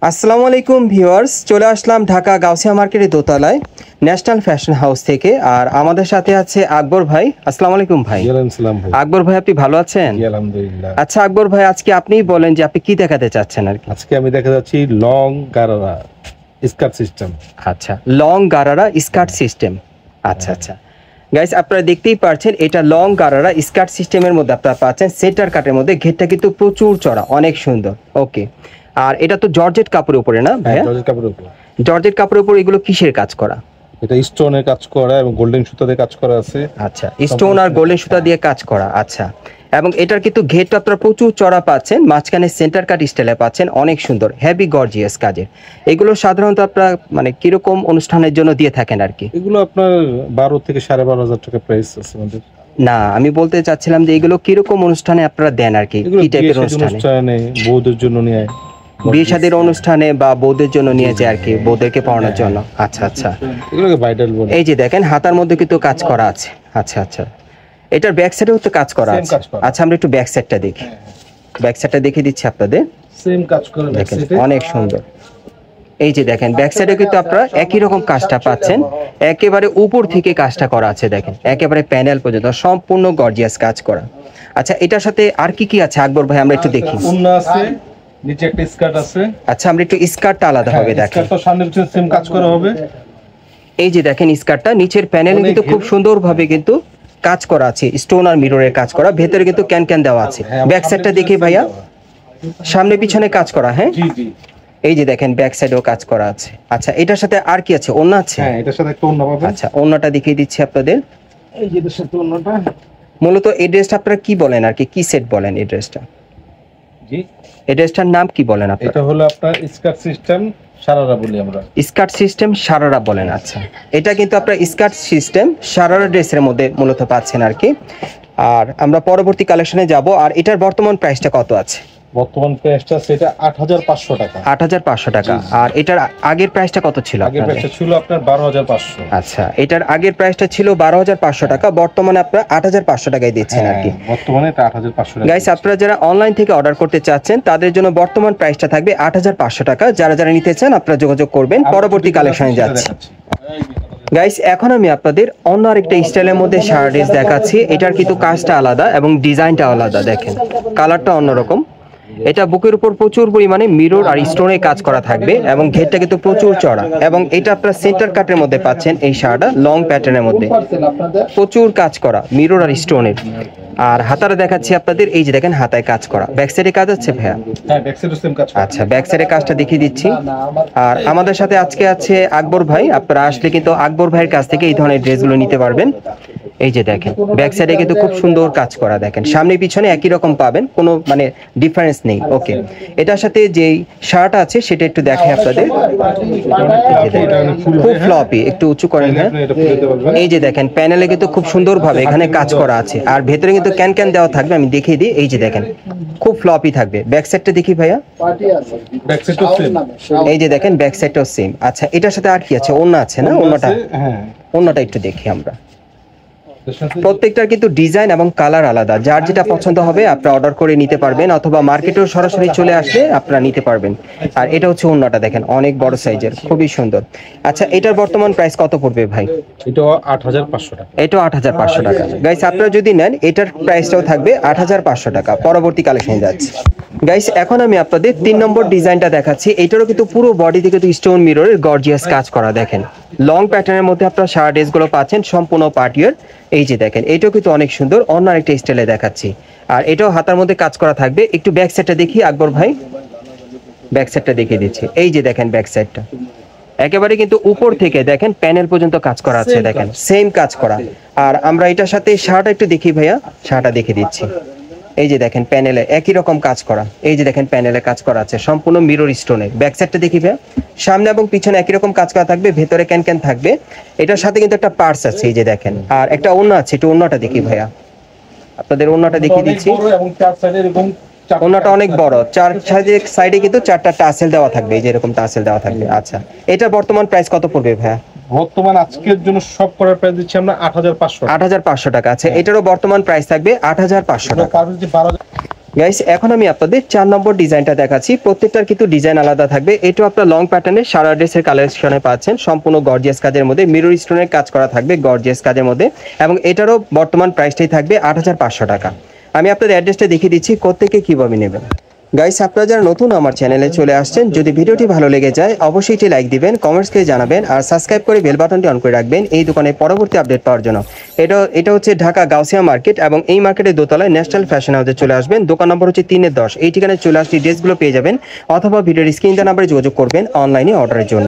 আসসালামু আলাইকুম ভিউয়ার্স, চলে আসলাম ঢাকা গাউসিয়া মার্কেটের দোতলায় ন্যাশনাল ফ্যাশন হাউস থেকে। আর আমাদের সাথে আছে আকবর ভাই। আসসালামু আলাইকুম ভাই। আকবর ভাই, আপনি ভালো আছেন? আলহামদুলিল্লাহ। আচ্ছা আকবর ভাই, আজকে আপনিই বলেন যে আপনি কি দেখাতে চাচ্ছেন আর কি। আজকে আমি দেখা যাচ্ছি লং গারারা স্কার্ট সিস্টেম। আচ্ছা, লং গারারা স্কার্ট সিস্টেম। আচ্ছা আচ্ছা গাইস, আপনারা দেখতেই পাচ্ছেন এটা লং গারারা স্কার্ট সিস্টেমের মধ্যে আপনারা পাচ্ছেন সেন্টার কাটের মধ্যে। ঘেরটা কিন্তু প্রচুর চড়া, অনেক সুন্দর। ওকে, আর এটা তো জর্জেট কাপড়ের উপরে না ভাইয়া? জর্জেট কাপড়ের উপর। জর্জেট কাপড়ের উপর এগুলো কিসের কাজ করা? এটা স্টোনের কাজ করা এবং গোল্ডেন সুতা দিয়ে কাজ করা আছে। আচ্ছা, স্টোন আর গোল্ডেন সুতা দিয়ে কাজ করা। আচ্ছা, এবং এটার কিন্তু ঘেরটা আপনারা প্রচুর চড়া পাচ্ছেন, মাঝখানে সেন্টার কাট স্টাইলে পাচ্ছেন, অনেক সুন্দর হেভি গর্জিয়াস কাজের। এগুলো সাধারণত আপনারা মানে কিরকম অনুষ্ঠানের জন্য দিয়ে থাকেন আর কি? এগুলো আপনার 12 থেকে 12,500 টাকা প্রাইস আছে আমাদের। না, আমি বলতে চাচ্ছিলাম যে এগুলো কিরকম অনুষ্ঠানে আপনারা দেন আর কি, কি টাইপের অনুষ্ঠানে? বউদের জন্য নিয়ে, বিয়ে শাদীর অনুষ্ঠানে বা বউদের জন্য নিয়ে যায় আর কি, বউদেরকে পড়ানোর জন্য। আচ্ছা আচ্ছা, এগুলোকে ভাইটাল বলে। এই যে দেখেন হাতার মধ্যে কিন্তু কাজ করা আছে। আচ্ছা আচ্ছা, এটার ব্যাক সাইডেও তো কাজ করা আছে। আচ্ছা, আমরা একটু ব্যাক সাইডটা দেখি। ব্যাক সাইডটা দেখিয়ে দিচ্ছি আপনাদের। সেম কাজ করে দেখেন অনেক সুন্দর। এই যে দেখেন ব্যাক সাইডে কিন্তু আপনারা একই রকম কাজটা পাচ্ছেন, একেবারে উপর থেকে কাজটা করা আছে। দেখেন একেবারে প্যানেল পর্যন্ত সম্পূর্ণ গর্জিয়াস কাজ করা। আচ্ছা, এটার সাথে আর কি কি আছে আকবর ভাই, আমরা একটু দেখি। ওন্না আছে, নিচে একটা স্কার্ট আছে। আচ্ছা, আমরা একটু স্কার্টটা আলাদা হবে দেখেন। স্কার্টটা সামনে পিছনে সেম কাজ করা হবে। এই যে দেখেন স্কার্টটা নিচের প্যানেলে কিন্তু খুব সুন্দরভাবে কিন্তু কাজ করা আছে, স্টোন আর মিররের কাজ করা। ভেতরে কিন্তু ক্যান ক্যান দেওয়া আছে। ব্যাক সাইডটা দেখি ভাইয়া, সামনে পিছনে কাজ করা। হ্যাঁ, জি জি, এই যে দেখেন ব্যাক সাইডেও কাজ করা আছে। আচ্ছা, এটার সাথে আর কি আছে? ওন্না আছে? হ্যাঁ, এটার সাথে একটা ওন্না পাবেন। আচ্ছা, ওন্নাটা দেখিয়ে দিচ্ছি আপনাদের। এই যে এটার সাথে ওন্নাটা। মূলত এই ড্রেসটা আপনারা কি বলেন আর কি, কি সেট বলেন এই ড্রেসটা? জি, এই ড্রেসটার নাম কি বলেন আপনারা? এটা হলো আপনার স্কার্ট সিস্টেম সারারা বলি আমরা। স্কার্ট সিস্টেম সারারা বলেন। আচ্ছা, এটা কিন্তু আপনারা স্কার্ট সিস্টেম সারারা ড্রেসের মধ্যে মূলত পাচ্ছেন আর কি। আর আমরা পরবর্তী কালেকশনে যাব। আর এটার বর্তমান প্রাইসটা কত আছে? বর্তমান প্রাইসটা সেটা 8,500 টাকা। 8,500 টাকা। আর এটার আগের প্রাইসটা কত ছিল? আগের প্রাইসটা ছিল আপনার 12,500। আচ্ছা, এটার আগের প্রাইসটা ছিল 12,500 টাকা, বর্তমানে আপনারা 8,500 টাকায় দিচ্ছেন আর কি। বর্তমানে এটা 8,500 টাকা। গাইস, আপনারা যারা অনলাইন থেকে অর্ডার করতে চাচ্ছেন তাদের জন্য বর্তমান প্রাইসটা থাকবে 8,500 টাকা। যারা যারা নিতে চান আপনারা যোগাযোগ করবেন। পরবর্তী কালেকশনে যাচ্ছি। গাইস, এখন আমি আপনাদের অন্য আরেকটা স্টাইলের মধ্যে শার্ট ড্রেস দেখাচ্ছি। এটার কিন্তু কাজটা আলাদা এবং ডিজাইনটা আলাদা। দেখেন কালারটা অন্যরকম। এটা বুকের উপর প্রচুর পরিমাণে মিরর আর স্টোনে কাজ করা থাকবে এবং ঘেরটা কিন্তু প্রচুর চড়া। এবং এটা আপনারা সেন্টার কাটের মধ্যে পাচ্ছেন। এই শার্টটা লং প্যাটার্নের মধ্যে প্রচুর কাজ করা মিরর আর স্টোনের। আর হাতারা দেখাচ্ছি আপনাদের। এই যে দেখেন হাতায় কাজ করা। ব্যাক সাইডে কাজ আছে ভাইয়া? হ্যাঁ, ব্যাক সাইডে সেম কাজ। আচ্ছা, ব্যাক সাইডে কাজটা দেখিয়ে দিচ্ছি। আর আমাদের সাথে আজকে আছে আকবর ভাই। আপনারা আসলে কিন্তু আকবর ভাইয়ের কাছ থেকে এই ধরনের ড্রেসগুলো নিতে পারবেন। এই যে দেখেন ব্যাক সাইডে কিন্তু খুব সুন্দর কাজ করা। দেখেন সামনে পিছনে একই রকম পাবেন, কোনো মানে ডিফারেন্স নেই। ওকে, এটার সাথে যেই শার্ট আছে সেটা একটু দেখাই আপনাদের। খুব ফ্লপি, একটু উঁচু করেন। হ্যাঁ, এই যে দেখেন প্যানেলে কিন্তু খুব সুন্দরভাবে এখানে কাজ করা আছে। আর ভেতরে কিন্তু ক্যান ক্যান দেওয়া থাকবে, আমি দেখিয়ে দিই। এই যে দেখেন খুব ফ্লপি থাকবে। ব্যাক সাইডটা দেখি ভাইয়া। ব্যাক সাইডও সেম। এই যে দেখেন ব্যাক সাইডটাও সেম। আচ্ছা, এটার সাথে আর কি আছে? ওন্না আছে না? ওন্নাটা, হ্যাঁ, ওন্নাটা একটু দেখি আমরা। প্রত্যেকটার কিন্তু ডিজাইন এবং কালার আলাদা। যার যেটা পছন্দ হবে আপনারা অর্ডার করে নিতে পারবেন, অথবা মার্কেটেও সরাসরি চলে আসলে আপনারা নিতে পারবেন। আর এটা হচ্ছে ওন্নাটা, দেখেন অনেক বড় সাইজের, খুবই সুন্দর। আচ্ছা, এটার বর্তমান প্রাইস কত পড়বে ভাই? এটাও 8,500 টাকা। এটাও 8,500 টাকা। গাইস, আপনারা যদি নেন এটার প্রাইসটাও থাকবে 8,500 টাকা। পরবর্তী কালেকশনে যাচ্ছি। গাইস, এখন আমি আপনাদের 3 নম্বর ডিজাইনটা দেখাচ্ছি। এটারও কিন্তু পুরো বডিতে কিন্তু স্টোন মিররের গর্জিয়াস কাজ করা। দেখেন লং প্যাটার্নের মধ্যে আপনারা শার্ট ড্রেসগুলো পাচ্ছেন সম্পূর্ণ পার্টিয়ার। এই যে দেখেন এটাও কিন্তু অনেক সুন্দর, অন্য আরেকটা স্টাইলে দেখাচ্ছি। আর এটাও হাতার মধ্যে কাজ করা থাকবে। একটু ব্যাক সাইডটা দেখি আকবর ভাই। ব্যাক সাইডটা দেখিয়ে দিচ্ছি। এই যে দেখেন ব্যাক সাইডটা একেবারে কিন্তু উপর থেকে দেখেন প্যানেল পর্যন্ত কাজ করা আছে। দেখেন সেম কাজ করা। আর আমরা এটার সাথে শার্ট একটু দেখি ভাইয়া, শার্টটা দেখিয়ে দিচ্ছি। এই যে দেখেন প্যানেলে একই রকম কাজ করা। এই যে দেখেন প্যানেলে কাজ করা আছে সম্পূর্ণ মিরর স্টোনে। ব্যাক সাইডটা দেখি ভাইয়া, সামনে এবং পিছনে একই রকম কাজ করা থাকবে, ভেতরে ক্যান ক্যান থাকবে। এটার সাথে কিন্তু একটা পার্স আছে। এই যে দেখেন, আর একটা ওন্না আছে। একটু ওন্নাটা দেখি ভাইয়া, আপনাদের ওন্নাটা দেখিয়ে দিচ্ছি। এবং চার সাইডে এরকম ওন্নাটা অনেক বড়, চার সাইডে কিন্তু 4টা টাসেল দেওয়া থাকবে। এই যে এরকম টাসেল দেওয়া থাকবে। আচ্ছা, এটার বর্তমান প্রাইস কত পড়বে ভাইয়া? বর্তমান আজকের জন্য সব করার প্রাইস দিচ্ছি আমরা 8,500 8,500 টাকা। আছে এটারও বর্তমান প্রাইস থাকবে 8,500 টাকা। গাইস এখন আমি আপনাদের 4 নম্বর ডিজাইনটা দেখাচ্ছি। প্রত্যেকটার কিন্তু ডিজাইন আলাদা থাকবে। এটাও আপনার লং প্যাটার্নের সারা ড্রেসের কালেকশনে পাচ্ছেন, সম্পূর্ণ গর্জিয়াস কাজের মধ্যে মিরর স্টোনের কাজ করা থাকবে গর্জিয়াস কাজের মধ্যে, এবং এটারও বর্তমান প্রাইসটাই থাকবে 8500 টাকা। আমি আপনাদের অ্যাড্রেসটা দেখিয়ে দিচ্ছি কোত্থেকে কিভাবে নেবেন। গাইস আপনারা যারা নতুন আমার চ্যানেলে চলে আসছেন, যদি ভিডিওটি ভালো লেগে যায় অবশ্যই একটি লাইক দিবেন, কমেন্টস করে জানাবেন, আর সাবস্ক্রাইব করে বেল বাটনটি অন করে রাখবেন এই দোকানের পরবর্তী আপডেট পাওয়ার জন্য। এটা হচ্ছে ঢাকা গাউসিয়া মার্কেট, এবং এই মার্কেটের দোতলায় ন্যাশনাল ফ্যাশন হাউসে চলে আসবেন। দোকান নম্বর হচ্ছে 3-10। এই ঠিকানায় চলে আসলে ড্রেসগুলো পেয়ে যাবেন, অথবা ভিডিওর স্ক্রিন দেওয়া নাম্বারে যোগাযোগ করবেন অনলাইনে অর্ডারের জন্য।